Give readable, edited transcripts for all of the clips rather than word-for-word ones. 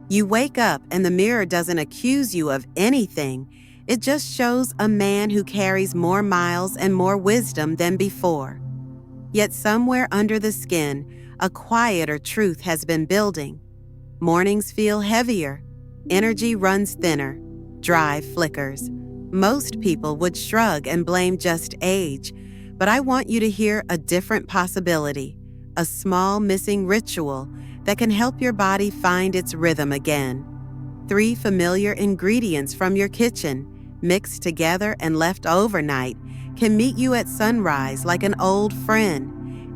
You wake up and the mirror doesn't accuse you of anything. It just shows a man who carries more miles and more wisdom than before. Yet somewhere under the skin, a quieter truth has been building. Mornings feel heavier. Energy runs thinner. Drive flickers. Most people would shrug and blame just age, but I want you to hear a different possibility, a small missing ritual that can help your body find its rhythm again. 3 familiar ingredients from your kitchen, mixed together and left overnight, can meet you at sunrise like an old friend.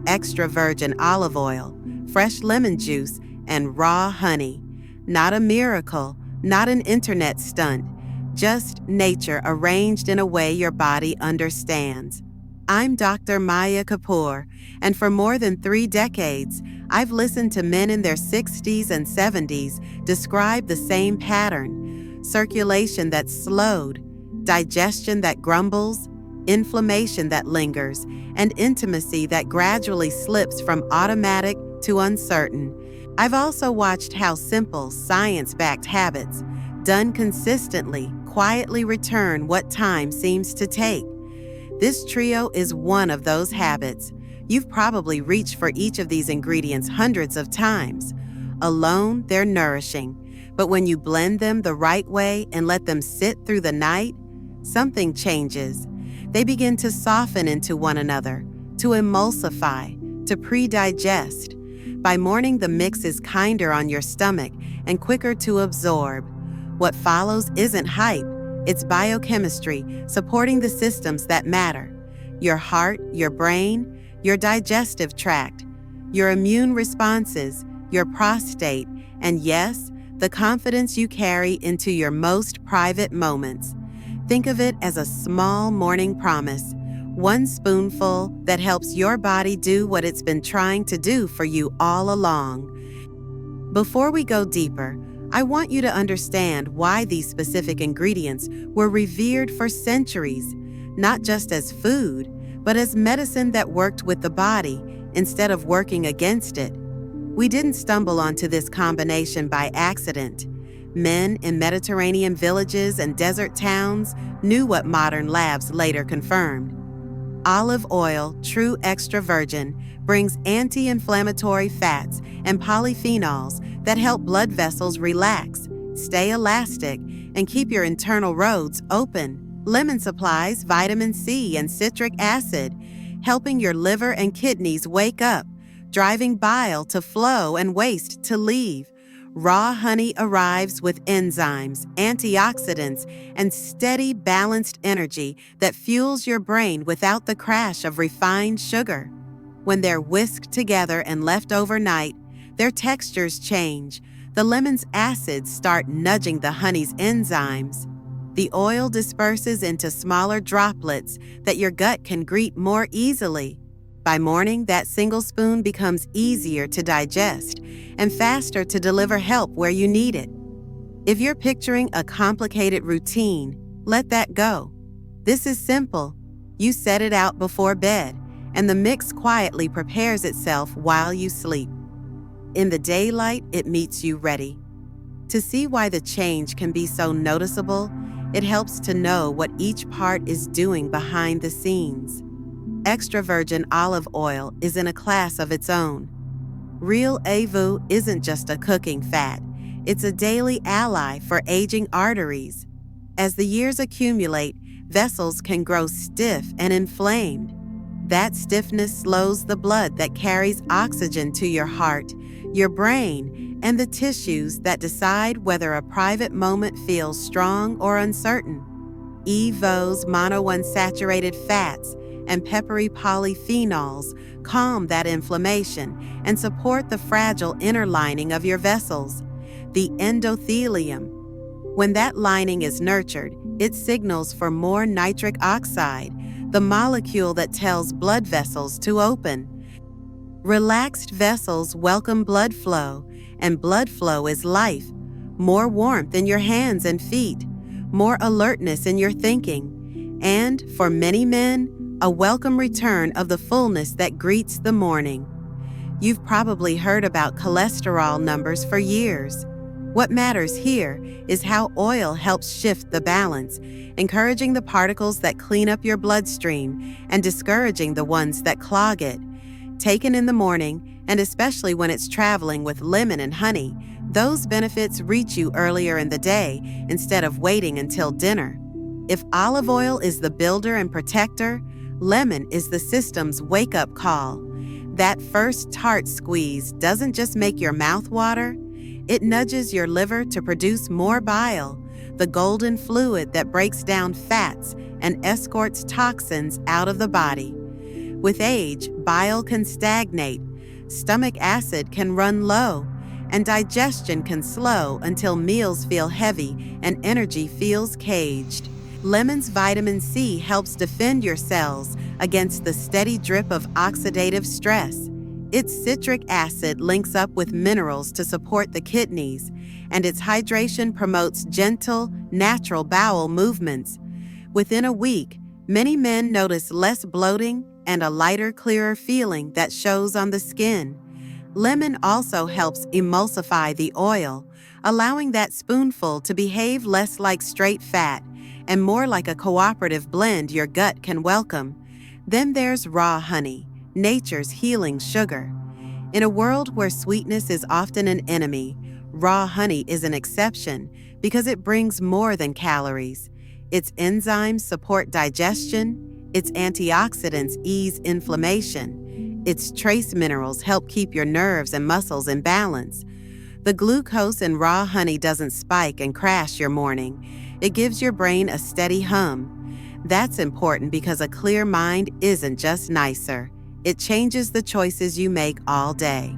Extra virgin olive oil, fresh lemon juice, and raw honey. Not a miracle, not an internet stunt, just nature arranged in a way your body understands. I'm Dr. Maya Kapoor, and for more than 3 decades, I've listened to men in their 60s and 70s describe the same pattern: circulation that's slowed, digestion that grumbles, inflammation that lingers, and intimacy that gradually slips from automatic to uncertain. I've also watched how simple, science-backed habits, done consistently, quietly return what time seems to take. This trio is one of those habits. You've probably reached for each of these ingredients hundreds of times. Alone, they're nourishing. But when you blend them the right way and let them sit through the night, something changes. They begin to soften into one another, to emulsify, to pre-digest. By morning, the mix is kinder on your stomach and quicker to absorb. What follows isn't hype, it's biochemistry supporting the systems that matter: your heart, your brain, your digestive tract, your immune responses, your prostate, and yes, the confidence you carry into your most private moments. Think of it as a small morning promise, one spoonful that helps your body do what it's been trying to do for you all along. Before we go deeper, I want you to understand why these specific ingredients were revered for centuries, not just as food, but as medicine that worked with the body instead of working against it. We didn't stumble onto this combination by accident. Men in Mediterranean villages and desert towns knew what modern labs later confirmed. Olive oil, true extra virgin, brings anti-inflammatory fats and polyphenols that help blood vessels relax, stay elastic, and keep your internal roads open. Lemon supplies vitamin C and citric acid, helping your liver and kidneys wake up, driving bile to flow and waste to leave. Raw honey arrives with enzymes, antioxidants, and steady, balanced energy that fuels your brain without the crash of refined sugar. When they're whisked together and left overnight, their textures change. The lemon's acids start nudging the honey's enzymes. The oil disperses into smaller droplets that your gut can greet more easily. By morning, that single spoon becomes easier to digest and faster to deliver help where you need it. If you're picturing a complicated routine, let that go. This is simple. You set it out before bed, and the mix quietly prepares itself while you sleep. In the daylight, it meets you ready. To see why the change can be so noticeable, it helps to know what each part is doing behind the scenes. Extra virgin olive oil is in a class of its own. Real AVU isn't just a cooking fat. It's a daily ally for aging arteries. As the years accumulate, vessels can grow stiff and inflamed. That stiffness slows the blood that carries oxygen to your heart, your brain, and the tissues that decide whether a private moment feels strong or uncertain. EVO's monounsaturated fats and peppery polyphenols calm that inflammation and support the fragile inner lining of your vessels, the endothelium. When that lining is nurtured, it signals for more nitric oxide, the molecule that tells blood vessels to open. Relaxed vessels welcome blood flow, and blood flow is life. More warmth in your hands and feet, more alertness in your thinking, and, for many men, a welcome return of the fullness that greets the morning. You've probably heard about cholesterol numbers for years. What matters here is how oil helps shift the balance, encouraging the particles that clean up your bloodstream and discouraging the ones that clog it. Taken in the morning, and especially when it's traveling with lemon and honey, those benefits reach you earlier in the day instead of waiting until dinner. If olive oil is the builder and protector, lemon is the system's wake-up call. That first tart squeeze doesn't just make your mouth water, it nudges your liver to produce more bile, the golden fluid that breaks down fats and escorts toxins out of the body. With age, bile can stagnate, stomach acid can run low, and digestion can slow until meals feel heavy and energy feels caged. Lemon's vitamin C helps defend your cells against the steady drip of oxidative stress. Its citric acid links up with minerals to support the kidneys, and its hydration promotes gentle, natural bowel movements. Within a week, many men notice less bloating and a lighter, clearer feeling that shows on the skin. Lemon also helps emulsify the oil, allowing that spoonful to behave less like straight fat and more like a cooperative blend your gut can welcome. Then there's raw honey, nature's healing sugar. In a world where sweetness is often an enemy, raw honey is an exception because it brings more than calories. Its enzymes support digestion, its antioxidants ease inflammation, its trace minerals help keep your nerves and muscles in balance. The glucose in raw honey doesn't spike and crash your morning. It gives your brain a steady hum. That's important because a clear mind isn't just nicer. It changes the choices you make all day.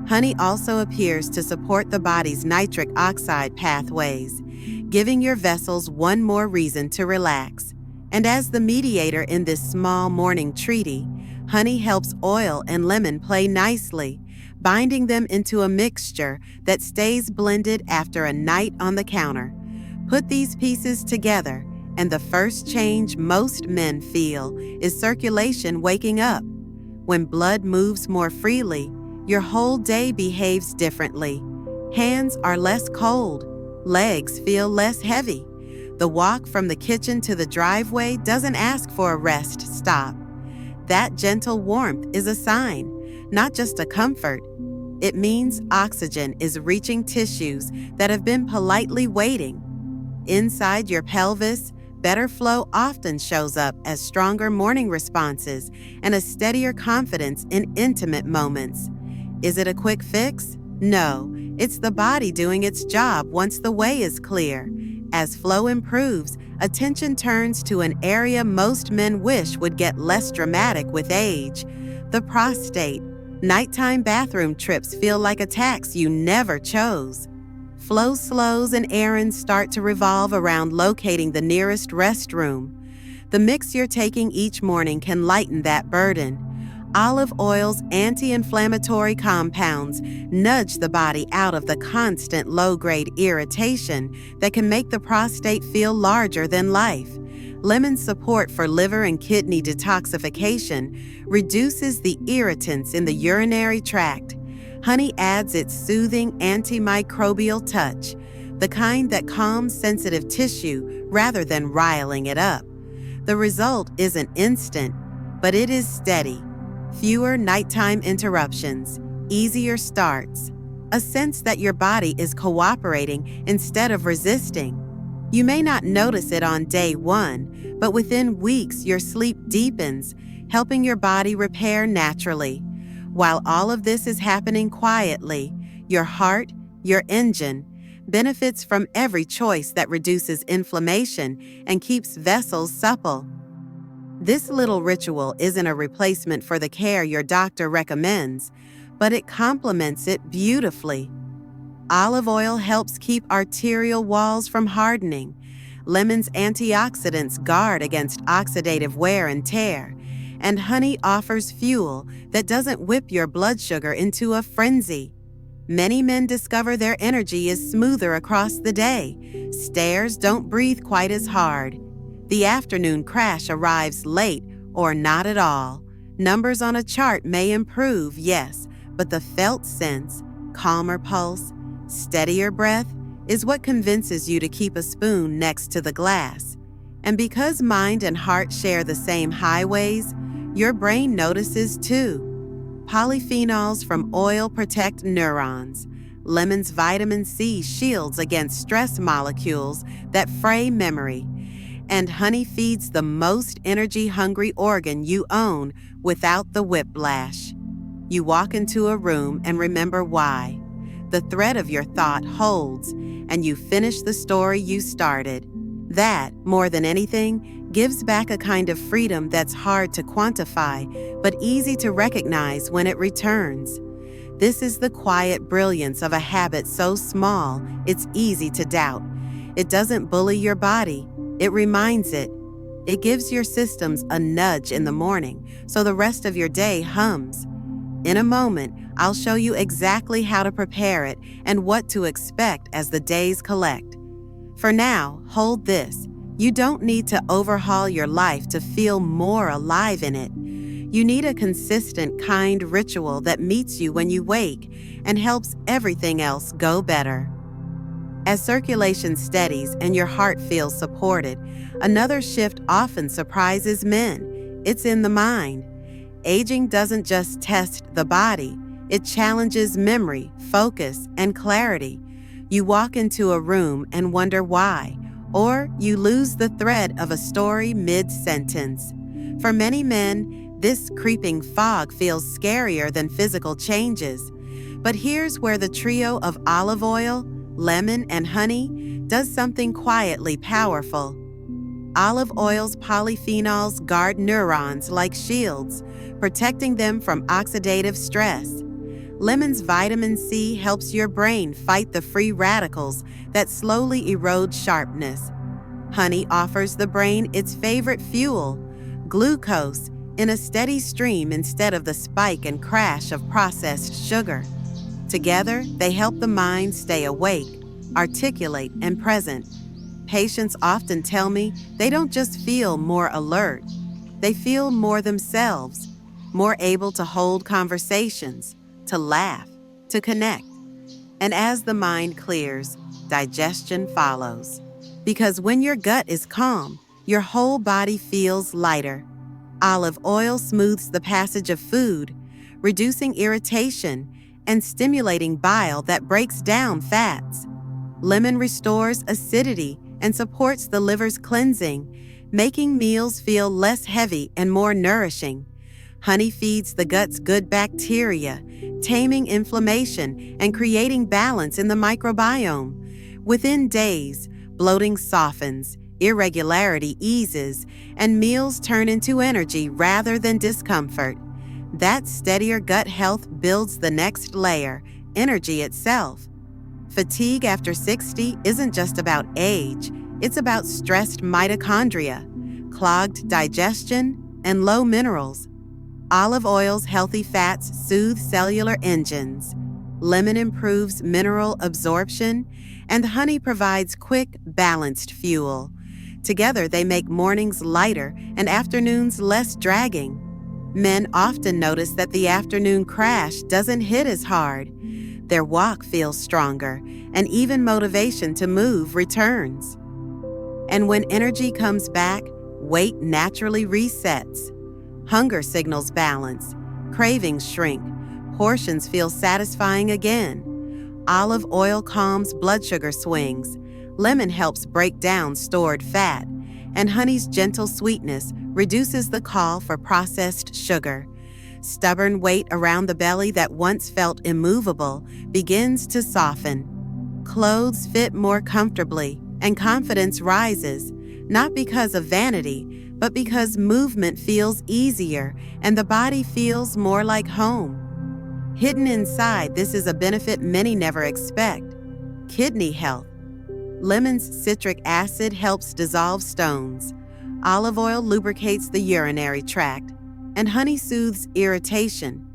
Honey also appears to support the body's nitric oxide pathways, giving your vessels one more reason to relax. And as the mediator in this small morning treaty, honey helps oil and lemon play nicely, binding them into a mixture that stays blended after a night on the counter. Put these pieces together, and the first change most men feel is circulation waking up. When blood moves more freely, your whole day behaves differently. Hands are less cold, legs feel less heavy. The walk from the kitchen to the driveway doesn't ask for a rest stop. That gentle warmth is a sign, not just a comfort. It means oxygen is reaching tissues that have been politely waiting. Inside your pelvis, better flow often shows up as stronger morning responses and a steadier confidence in intimate moments. Is it a quick fix? No, it's the body doing its job once the way is clear. As flow improves, attention turns to an area most men wish would get less dramatic with age: the prostate. Nighttime bathroom trips feel like a tax you never chose. Flow slows and errands start to revolve around locating the nearest restroom. The mix you're taking each morning can lighten that burden. Olive oil's anti-inflammatory compounds nudge the body out of the constant low-grade irritation that can make the prostate feel larger than life. Lemon's support for liver and kidney detoxification reduces the irritants in the urinary tract. Honey adds its soothing antimicrobial touch, the kind that calms sensitive tissue rather than riling it up. The result isn't instant, but it is steady. Fewer nighttime interruptions, easier starts, a sense that your body is cooperating instead of resisting. You may not notice it on day one, but within weeks your sleep deepens, helping your body repair naturally. While all of this is happening quietly, your heart, your engine, benefits from every choice that reduces inflammation and keeps vessels supple. This little ritual isn't a replacement for the care your doctor recommends, but it complements it beautifully. Olive oil helps keep arterial walls from hardening. Lemon's antioxidants guard against oxidative wear and tear. And honey offers fuel that doesn't whip your blood sugar into a frenzy. Many men discover their energy is smoother across the day. Stairs don't breathe quite as hard. The afternoon crash arrives late or not at all. Numbers on a chart may improve, yes, but the felt sense, calmer pulse, Steadier breath is what convinces you to keep a spoon next to the glass. And because mind and heart share the same highways, your brain notices too. Polyphenols from oil protect neurons. Lemon's vitamin C shields against stress molecules that fray memory. And honey feeds the most energy-hungry organ you own without the whiplash. You walk into a room and remember why. The thread of your thought holds, and you finish the story you started. That, more than anything, gives back a kind of freedom that's hard to quantify, but easy to recognize when it returns. This is the quiet brilliance of a habit so small, it's easy to doubt. It doesn't bully your body, it reminds it. It gives your systems a nudge in the morning, so the rest of your day hums. In a moment, I'll show you exactly how to prepare it and what to expect as the days collect. For now, hold this. You don't need to overhaul your life to feel more alive in it. You need a consistent, kind ritual that meets you when you wake and helps everything else go better. As circulation steadies and your heart feels supported, another shift often surprises men. It's in the mind. Aging doesn't just test the body, it challenges memory, focus, and clarity. You walk into a room and wonder why, or you lose the thread of a story mid-sentence. For many men, this creeping fog feels scarier than physical changes. But here's where the trio of olive oil, lemon, and honey does something quietly powerful. Olive oil's polyphenols guard neurons like shields, protecting them from oxidative stress. Lemon's vitamin C helps your brain fight the free radicals that slowly erode sharpness. Honey offers the brain its favorite fuel, glucose, in a steady stream instead of the spike and crash of processed sugar. Together, they help the mind stay awake, articulate, and present. Patients often tell me they don't just feel more alert, they feel more themselves, more able to hold conversations, to laugh, to connect. And as the mind clears, digestion follows. Because when your gut is calm, your whole body feels lighter. Olive oil smooths the passage of food, reducing irritation and stimulating bile that breaks down fats. Lemon restores acidity and supports the liver's cleansing, making meals feel less heavy and more nourishing. Honey feeds the gut's good bacteria, taming inflammation and creating balance in the microbiome. Within days, bloating softens, irregularity eases, and meals turn into energy rather than discomfort. That steadier gut health builds the next layer, energy itself. Fatigue after 60 isn't just about age, it's about stressed mitochondria, clogged digestion, and low minerals. Olive oil's healthy fats soothe cellular engines. Lemon improves mineral absorption, and honey provides quick, balanced fuel. Together, they make mornings lighter and afternoons less dragging. Men often notice that the afternoon crash doesn't hit as hard. Their walk feels stronger, and even motivation to move returns. And when energy comes back, weight naturally resets. Hunger signals balance, cravings shrink, portions feel satisfying again. Olive oil calms blood sugar swings, lemon helps break down stored fat, and honey's gentle sweetness reduces the call for processed sugar. Stubborn weight around the belly that once felt immovable begins to soften. Clothes fit more comfortably, and confidence rises, not because of vanity, but because movement feels easier and the body feels more like home. Hidden inside, this is a benefit many never expect: kidney health. Lemon's citric acid helps dissolve stones. Olive oil lubricates the urinary tract, and honey soothes irritation.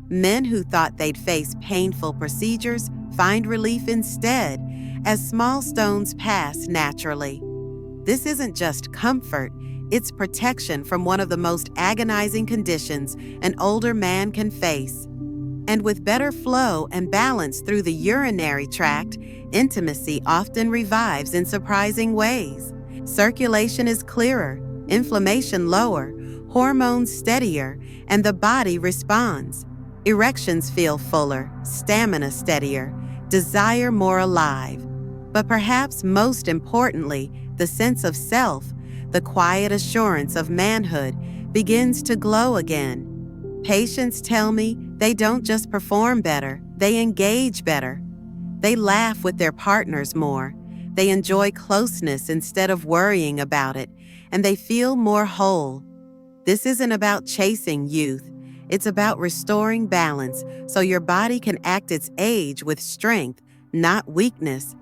Men who thought they'd face painful procedures find relief instead, as small stones pass naturally. This isn't just comfort, it's protection from one of the most agonizing conditions an older man can face. And with better flow and balance through the urinary tract, intimacy often revives in surprising ways. Circulation is clearer, inflammation lower, hormones steadier, and the body responds. Erections feel fuller, stamina steadier, desire more alive. But perhaps most importantly, the sense of self, the quiet assurance of manhood, begins to glow again. Patients tell me they don't just perform better, they engage better. They laugh with their partners more. They enjoy closeness instead of worrying about it, and they feel more whole. This isn't about chasing youth. It's about restoring balance so your body can act its age with strength, not weakness.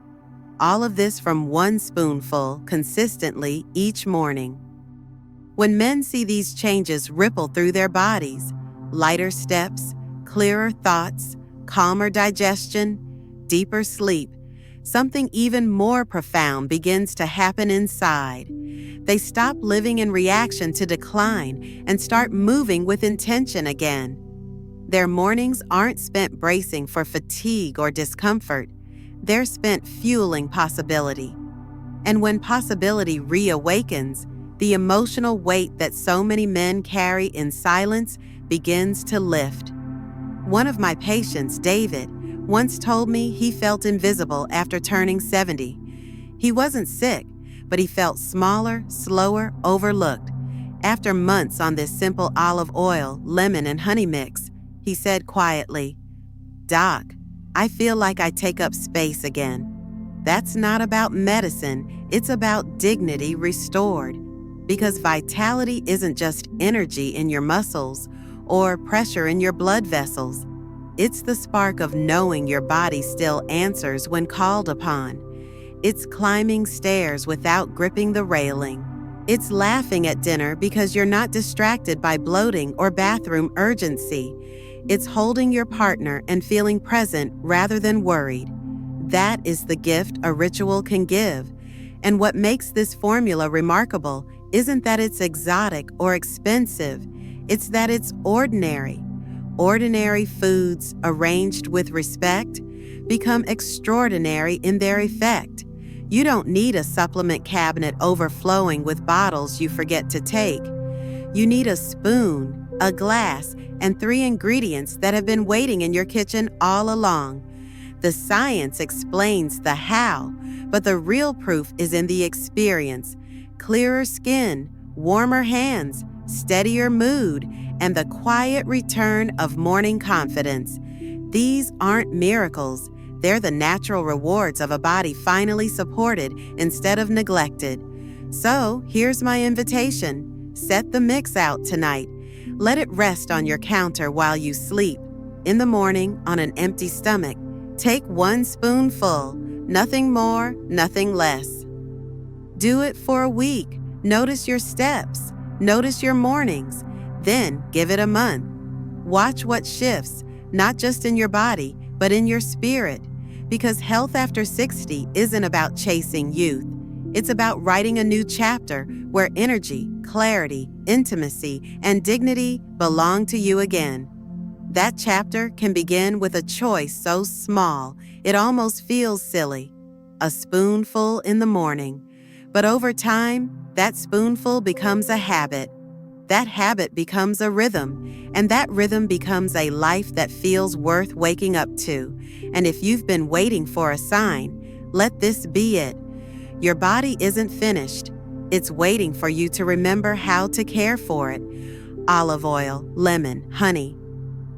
All of this from one spoonful consistently each morning. When men see these changes ripple through their bodies, lighter steps, clearer thoughts, calmer digestion, deeper sleep, something even more profound begins to happen inside. They stop living in reaction to decline and start moving with intention again. Their mornings aren't spent bracing for fatigue or discomfort. They're spent fueling possibility. And when possibility reawakens, the emotional weight that so many men carry in silence begins to lift. One of my patients, David, once told me he felt invisible after turning 70. He wasn't sick, but he felt smaller, slower, overlooked. After months on this simple olive oil, lemon, and honey mix, he said quietly, "Doc, I feel like I take up space again." That's not about medicine, it's about dignity restored. Because vitality isn't just energy in your muscles or pressure in your blood vessels. It's the spark of knowing your body still answers when called upon. It's climbing stairs without gripping the railing. It's laughing at dinner because you're not distracted by bloating or bathroom urgency. It's holding your partner and feeling present rather than worried. That is the gift a ritual can give. And what makes this formula remarkable isn't that it's exotic or expensive, it's that it's ordinary. Ordinary foods arranged with respect become extraordinary in their effect. You don't need a supplement cabinet overflowing with bottles you forget to take. You need a spoon, a glass, and 3 ingredients that have been waiting in your kitchen all along. The science explains the how, but the real proof is in the experience. Clearer skin, warmer hands, steadier mood, and the quiet return of morning confidence. These aren't miracles. They're the natural rewards of a body finally supported instead of neglected. So here's my invitation. Set the mix out tonight. Let it rest on your counter while you sleep. In the morning, on an empty stomach, take 1 spoonful. Nothing more, nothing less. Do it for a week. Notice your steps. Notice your mornings. Then give it a month. Watch what shifts, not just in your body, but in your spirit. Because health after 60 isn't about chasing youth. It's about writing a new chapter where energy, clarity, intimacy, and dignity belong to you again. That chapter can begin with a choice so small it almost feels silly. A spoonful in the morning. But over time, that spoonful becomes a habit. That habit becomes a rhythm, and that rhythm becomes a life that feels worth waking up to. And if you've been waiting for a sign, let this be it. Your body isn't finished. It's waiting for you to remember how to care for it. Olive oil, lemon, honey.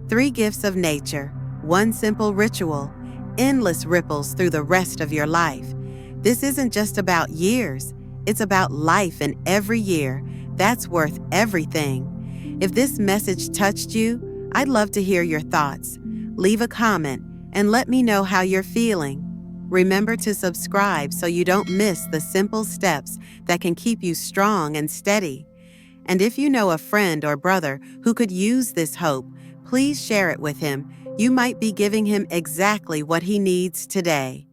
3 gifts of nature, 1 simple ritual, endless ripples through the rest of your life. This isn't just about years. It's about life in every year. That's worth everything. If this message touched you, I'd love to hear your thoughts. Leave a comment and let me know how you're feeling. Remember to subscribe so you don't miss the simple steps that can keep you strong and steady. And if you know a friend or brother who could use this hope, please share it with him. You might be giving him exactly what he needs today.